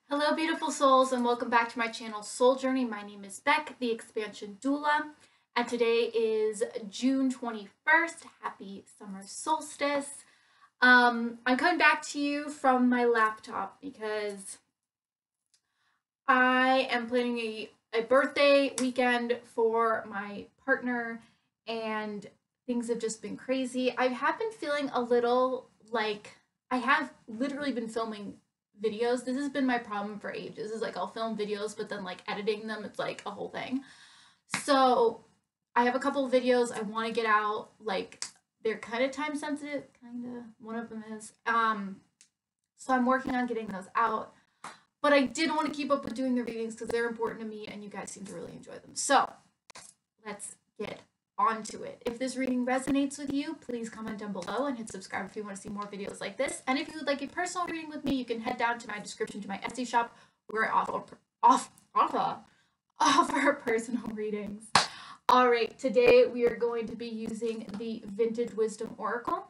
Hello, beautiful souls, and welcome back to my channel, Soul Journey. My name is Beck, the Expansion Doula, and today is June 21st. Happy summer solstice. I'm coming back to you from my laptop because I am planning a birthday weekend for my partner, and things have just been crazy. I have been feeling a little like I have literally been filming videos. This has been my problem for ages. Is like I'll film videos, but then like editing them, it's like a whole thing. So I have a couple of videos I want to get out. Like they're kind of time sensitive, kind of. One of them is. So I'm working on getting those out. But I did want to keep up with doing the readings because they're important to me and you guys seem to really enjoy them. So let's get on to it. If this reading resonates with you, please comment down below and hit subscribe if you want to see more videos like this. And if you would like a personal reading with me, you can head down to my description to my Etsy shop where I offer personal readings. All right, today we are going to be using the Vintage Wisdom Oracle.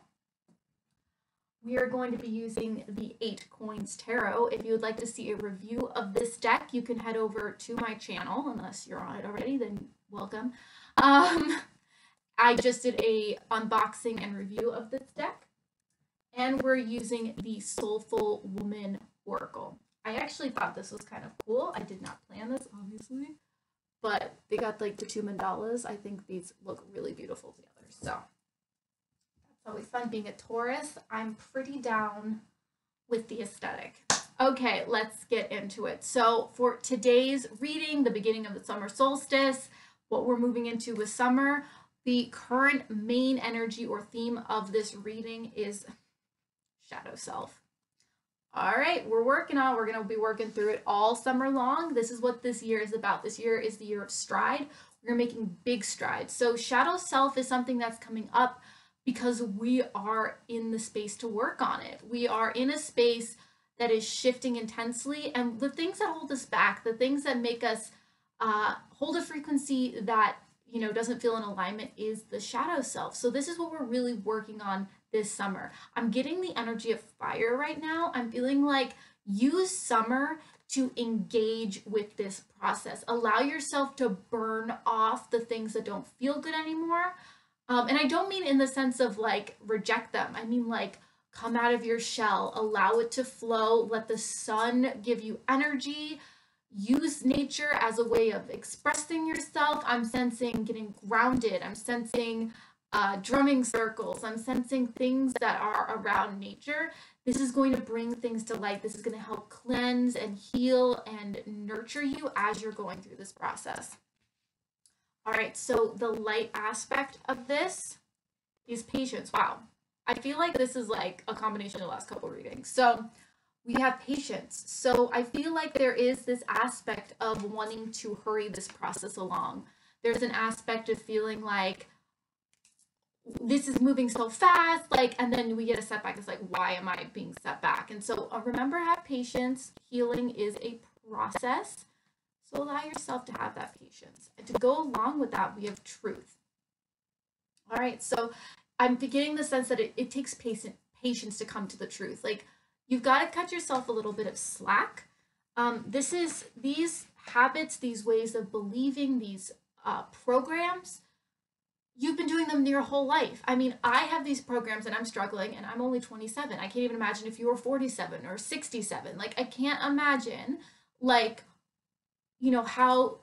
We are going to be using the 8 Coins Tarot. If you would like to see a review of this deck, you can head over to my channel. Unless you're on it already, then welcome. I just did a unboxing and review of this deck. And we're using the Soulful Woman Oracle. I actually thought this was kind of cool. I did not plan this, obviously. But they got like the 2 mandalas. I think these look really beautiful together. So always fun being a Taurus. I'm pretty down with the aesthetic. Okay, let's get into it. So for today's reading, the beginning of the summer solstice, what we're moving into with summer, the current main energy or theme of this reading is shadow self. All right, we're going to be working through it all summer long. This is what this year is about. This year is the year of stride. We're making big strides. So shadow self is something that's coming up because we are in the space to work on it. We are in a space that is shifting intensely, and the things that hold us back, the things that make us hold a frequency that doesn't feel in alignment is the shadow self. So this is what we're really working on this summer. I'm getting the energy of fire right now. I'm feeling like use summer to engage with this process. Allow yourself to burn off the things that don't feel good anymore. And I don't mean in the sense of like reject them. I mean like come out of your shell, allow it to flow, let the sun give you energy, use nature as a way of expressing yourself. I'm sensing getting grounded. I'm sensing drumming circles. I'm sensing things that are around nature. This is going to bring things to light. This is going to help cleanse and heal and nurture you as you're going through this process. All right, so the light aspect of this is patience. Wow. I feel like this is like a combination of the last couple readings. So we have patience. So I feel like there is this aspect of wanting to hurry this process along. There's an aspect of feeling like this is moving so fast, and then we get a setback. It's like, why am I being set back? And so remember, have patience. Healing is a process. So allow yourself to have that patience. And to go along with that, we have truth. All right, so I'm getting the sense that it takes patience to come to the truth. Like, you've got to cut yourself a little bit of slack. These habits, these ways of believing, these programs, you've been doing them your whole life. I mean, I have these programs and I'm struggling and I'm only 27. I can't even imagine if you were 47 or 67. Like, I can't imagine, how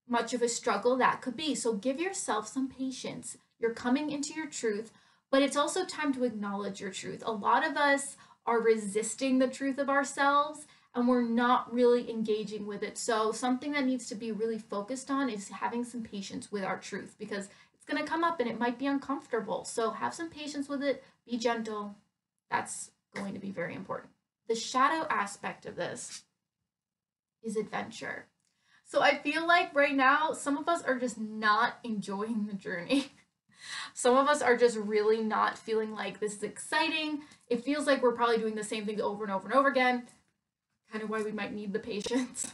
much of a struggle that could be. So give yourself some patience. You're coming into your truth, but it's also time to acknowledge your truth. A lot of us are resisting the truth of ourselves and we're not really engaging with it. So something that needs to be really focused on is having some patience with our truth, because it's going to come up and it might be uncomfortable. So have some patience with it. Be gentle. That's going to be very important. The shadow aspect of this is adventure. So I feel like right now, some of us are just not enjoying the journey. Some of us are just really not feeling like this is exciting. It feels like we're probably doing the same thing over and over and over again. Kind of why we might need the patience.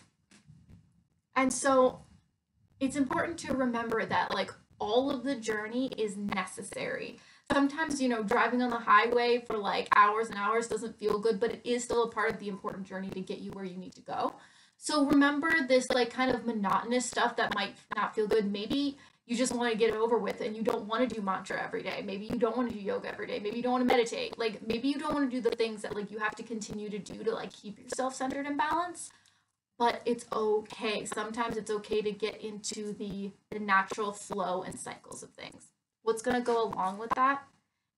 And so it's important to remember that all of the journey is necessary. Sometimes, you know, driving on the highway for like hours and hours doesn't feel good, but it is still a part of the important journey to get you where you need to go. So remember this like kind of monotonous stuff that might not feel good. Maybe you just want to get it over with and you don't want to do mantra every day. Maybe you don't want to do yoga every day. Maybe you don't want to meditate. Like maybe you don't want to do the things that like you have to continue to do to like keep yourself centered and balanced. But it's okay. Sometimes it's okay to get into the natural flow and cycles of things. What's going to go along with that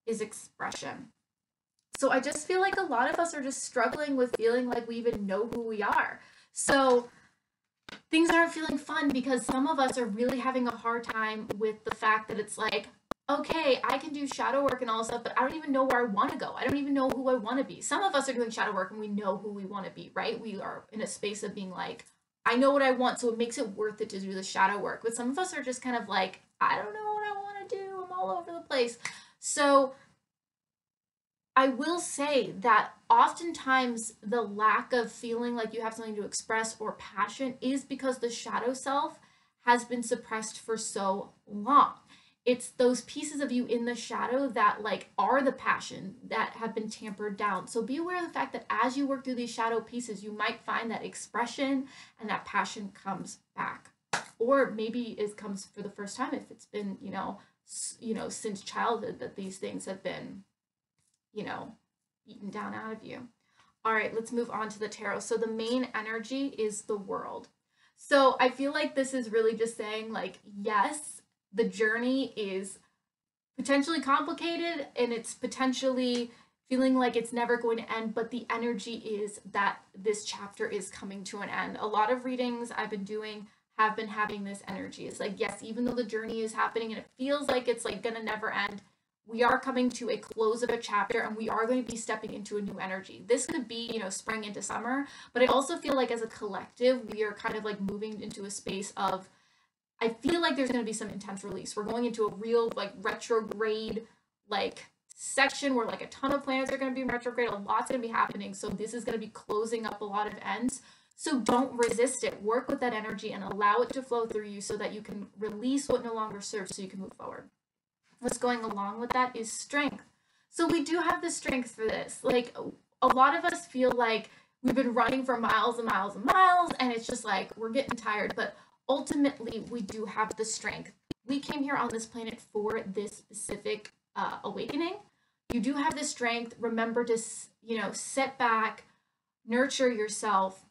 is expression. So I just feel like a lot of us are just struggling with feeling like we even know who we are. So things aren't feeling fun because some of us are really having a hard time with the fact that it's like, okay, I can do shadow work and all this stuff, but I don't even know where I want to go. I don't even know who I want to be. Some of us are doing shadow work and we know who we want to be, right? We are in a space of being like, I know what I want, so it makes it worth it to do the shadow work. But some of us are just kind of like, I don't know what I want to do. I'm all over the place. So I will say that oftentimes the lack of feeling like you have something to express or passion is because the shadow self has been suppressed for so long. It's those pieces of you in the shadow that like are the passion that have been tampered down. So be aware of the fact that as you work through these shadow pieces, you might find that expression and that passion comes back. Or maybe it comes for the first time if it's been, since childhood that these things have been, eaten down out of you. All right, let's move on to the tarot. So the main energy is the world. So I feel like this is really just saying like, yes, the journey is potentially complicated and it's potentially feeling like it's never going to end, but the energy is that this chapter is coming to an end. A lot of readings I've been doing have been having this energy. It's like, yes, even though the journey is happening and it feels like it's like gonna never end, we are coming to a close of a chapter and we are going to be stepping into a new energy. This could be, spring into summer, but I also feel like as a collective, we are kind of like moving into a space of, I feel like there's going to be some intense release. We're going into a real like retrograde like section where like a ton of planets are going to be in retrograde. A lot's going to be happening. So this is going to be closing up a lot of ends. So don't resist it. Work with that energy and allow it to flow through you so that you can release what no longer serves so you can move forward. What's going along with that is strength. So we do have the strength for this. Like a lot of us feel like we've been running for miles and miles and miles and it's just like we're getting tired, but ultimately we do have the strength. We came here on this planet for this specific awakening. You do have the strength. Remember to, sit back, nurture yourself,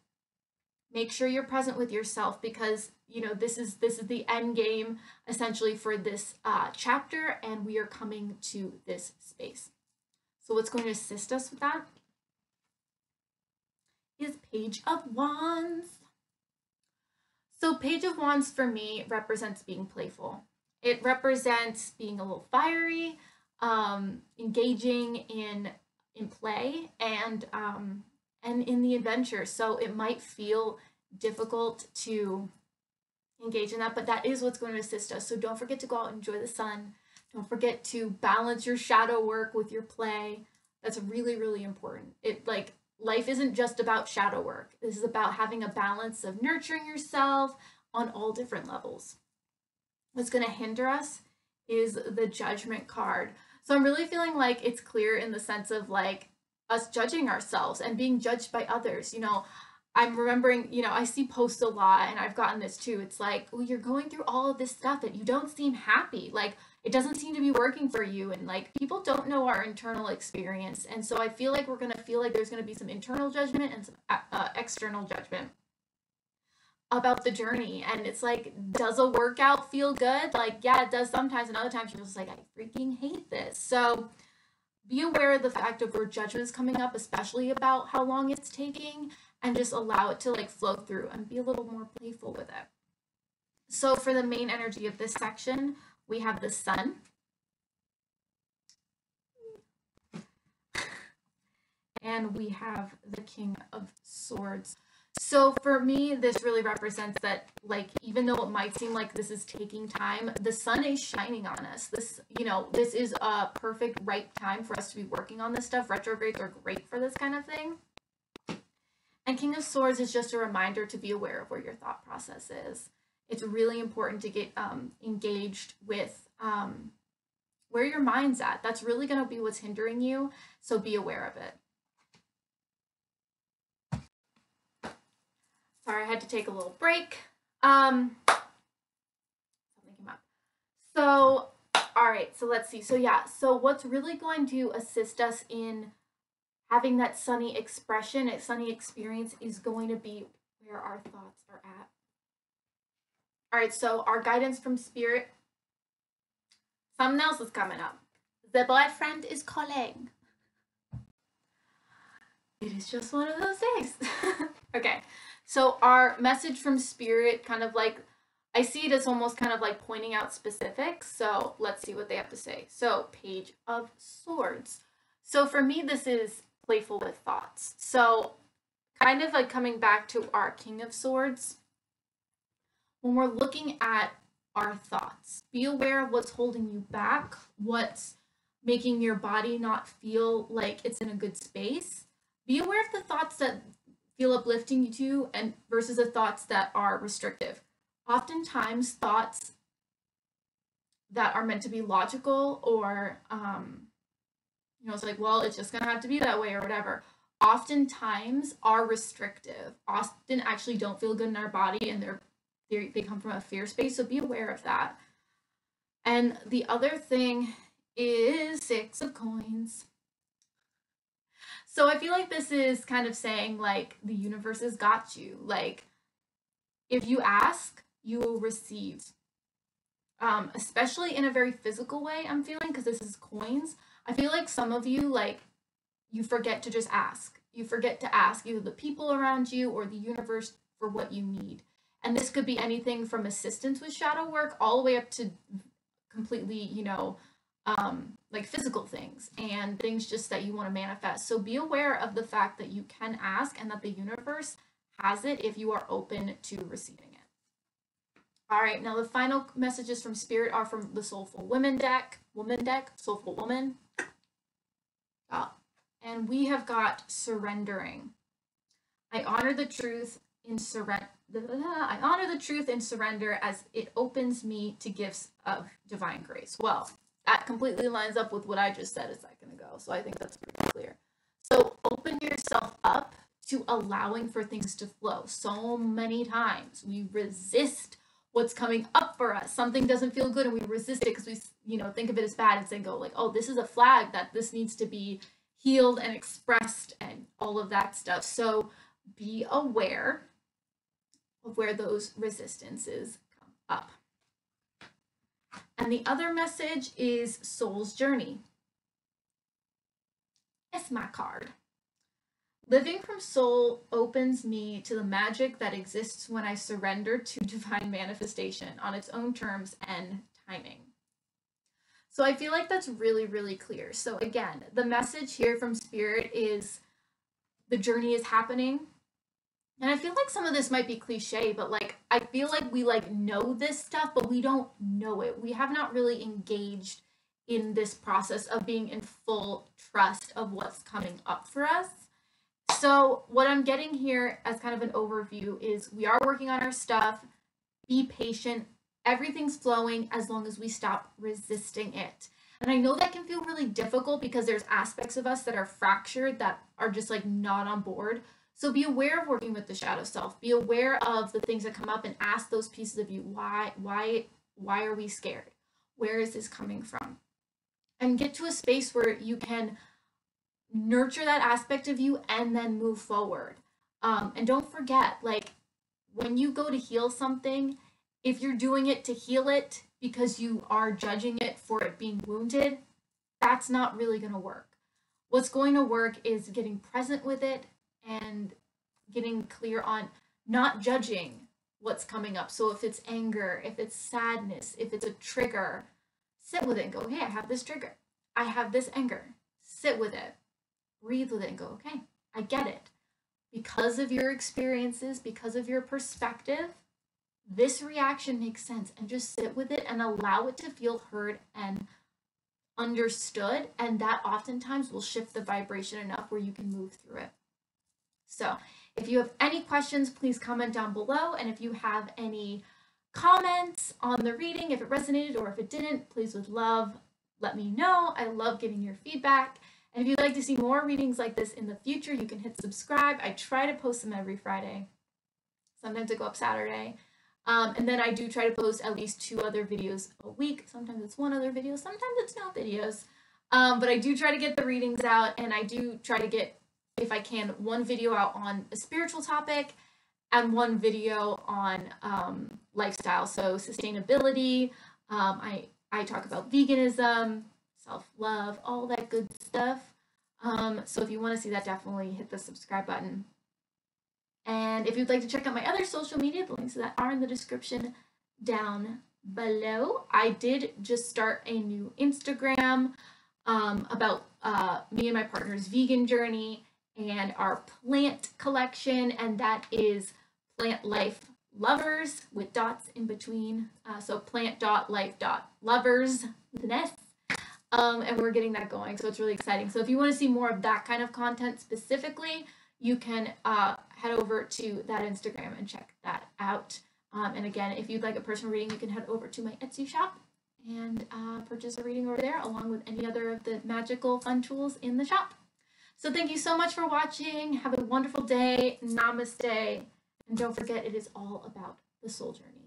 make sure you're present with yourself because this is the end game essentially for this chapter, and we are coming to this space. So what's going to assist us with that is Page of Wands. So Page of Wands for me represents being playful. It represents being a little fiery, engaging in play and in the adventure. So it might feel difficult to engage in that, but that is what's going to assist us. So don't forget to go out and enjoy the sun. Don't forget to balance your shadow work with your play. That's really, really important. Life isn't just about shadow work. This is about having a balance of nurturing yourself on all different levels. What's going to hinder us is the Judgment card. So I'm really feeling like it's clear in the sense of like us judging ourselves and being judged by others. I'm remembering, I see posts a lot and I've gotten this too. It's like, well, you're going through all of this stuff and you don't seem happy. Like it doesn't seem to be working for you. And like people don't know our internal experience. And so I feel like we're going to feel like there's going to be some internal judgment and some external judgment about the journey. And it's like, does a workout feel good? Like, yeah, it does sometimes. And other times you're just like, I freaking hate this. So be aware of the fact of where judgment is coming up, especially about how long it's taking, and just allow it to like flow through and be a little more playful with it. So for the main energy of this section, we have the Sun. And we have the King of Swords. So for me, this really represents that, like, even though it might seem like this is taking time, the sun is shining on us. This is a perfect right time for us to be working on this stuff. Retrogrades are great for this kind of thing. And King of Swords is just a reminder to be aware of where your thought process is. It's really important to get engaged with where your mind's at. That's really going to be what's hindering you. So be aware of it. Sorry, I had to take a little break. Something came up. So, all right, so let's see. So yeah, so what's really going to assist us in having that sunny expression, a sunny experience, is going to be where our thoughts are at. All right, so our guidance from spirit. Something else is coming up. The boyfriend is calling. It is just one of those days. Okay, so our message from spirit, kind of like, I see it as almost kind of like pointing out specifics. So let's see what they have to say. So Page of Swords. So for me, this is playful with thoughts. So kind of like coming back to our King of Swords. When we're looking at our thoughts, be aware of what's holding you back, what's making your body not feel like it's in a good space. Be aware of the thoughts that feel uplifting to you and versus the thoughts that are restrictive. Oftentimes thoughts that are meant to be logical or, it's like, well, it's just gonna have to be that way or whatever, oftentimes are restrictive, often actually don't feel good in our body, and they come from a fear space, so be aware of that. And the other thing is 6 of Coins. So I feel like this is kind of saying, like, the universe has got you. Like, if you ask, you will receive. Especially in a very physical way, I'm feeling, because this is coins. I feel like some of you, like, you forget to just ask. You forget to ask either the people around you or the universe for what you need. And this could be anything from assistance with shadow work all the way up to completely, like physical things and things just that you want to manifest. So be aware of the fact that you can ask and that the universe has it if you are open to receiving it. All right, now the final messages from Spirit are from the Soulful Woman deck, Soulful Woman. And we have got surrendering. I honor the truth in surrender. I honor the truth in surrender as it opens me to gifts of divine grace. Well, that completely lines up with what I just said a second ago. So I think that's pretty clear. So open yourself up to allowing for things to flow. So many times we resist what's coming up for us. Something doesn't feel good and we resist it because we, think of it as bad and say, go like, oh, this is a flag that this needs to be healed and expressed and all of that stuff. So be aware of where those resistances come up. And the other message is Soul's Journey. It's my card. Living from soul opens me to the magic that exists when I surrender to divine manifestation on its own terms and timing. So I feel like that's really, really clear. So again, the message here from Spirit is the journey is happening. And I feel like some of this might be cliche, but like, I feel like we know this stuff, but we don't know it. We have not really engaged in this process of being in full trust of what's coming up for us. So what I'm getting here as kind of an overview is we are working on our stuff. Be patient. Everything's flowing as long as we stop resisting it. And I know that can feel really difficult because there's aspects of us that are fractured that are just like not on board. So be aware of working with the shadow self. Be aware of the things that come up and ask those pieces of you. Why are we scared? Where is this coming from? And get to a space where you can nurture that aspect of you and then move forward. And don't forget, like, when you go to heal something, if you're doing it to heal it because you are judging it for it being wounded, that's not really going to work. What's going to work is getting present with it and getting clear on not judging what's coming up. So if it's anger, if it's sadness, if it's a trigger, sit with it and go, hey, I have this trigger. I have this anger. Sit with it. Breathe with it and go, okay, I get it. Because of your experiences, because of your perspective, this reaction makes sense, and just sit with it and allow it to feel heard and understood. And that oftentimes will shift the vibration enough where you can move through it. So if you have any questions, please comment down below. And if you have any comments on the reading, if it resonated or if it didn't, please would love let me know. I love getting your feedback. And if you'd like to see more readings like this in the future, you can hit subscribe. I try to post them every Friday. Sometimes I go up Saturday. And then I do try to post at least 2 other videos a week. Sometimes it's 1 other video, sometimes it's no videos. But I do try to get the readings out, and I do try to get, if I can, 1 video out on a spiritual topic and 1 video on lifestyle, so sustainability. I talk about veganism, self-love, all that good stuff. So if you want to see that, definitely hit the subscribe button. And if you'd like to check out my other social media, the links to that are in the description down below. I did just start a new Instagram about me and my partner's vegan journey and our plant collection, and that is Plant Life Lovers with dots in between. So plant.life.lovers with an S. And we're getting that going, so it's really exciting. So if you want to see more of that kind of content specifically, you can head over to that Instagram and check that out. And again, if you'd like a personal reading, you can head over to my Etsy shop and purchase a reading over there, along with any other of the magical fun tools in the shop. So thank you so much for watching. Have a wonderful day. Namaste. And don't forget, it is all about the soul journey.